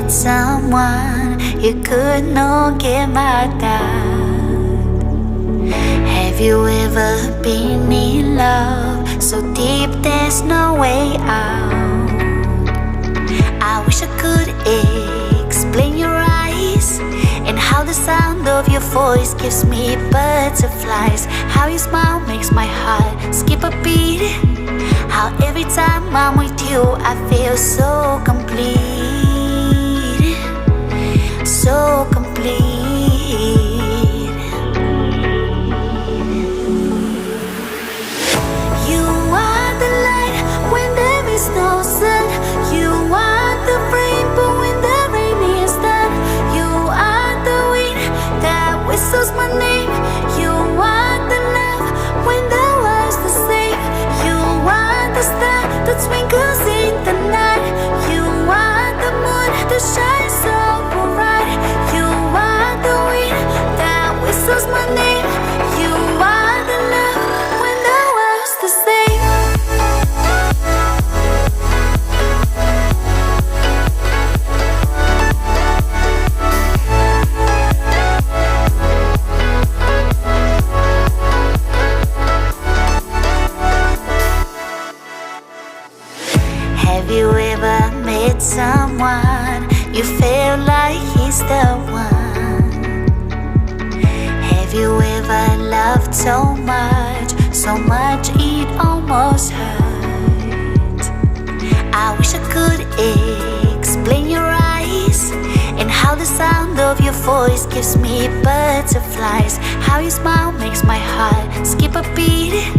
Someone you could not get mad at. Have you ever been in love so deep there's no way out? I wish I could explain your eyes and how the sound of your voice gives me butterflies. How your smile makes my heart skip a beat. How every time I'm with you I feel so complete. So complete. You are the light when there is no sun. You are the rainbow when the rain is done. You are the wind that whistles my name. You are the love when the world's the same. You are the star that twinkles in the night. You are the moon that shines so bright. You are the wind that whistles my name. You are the love when the world's the same. Have you ever met someone you feel like he's the one? Have you ever loved so much it almost hurt? I wish I could explain your eyes and how the sound of your voice gives me butterflies. How your smile makes my heart skip a beat.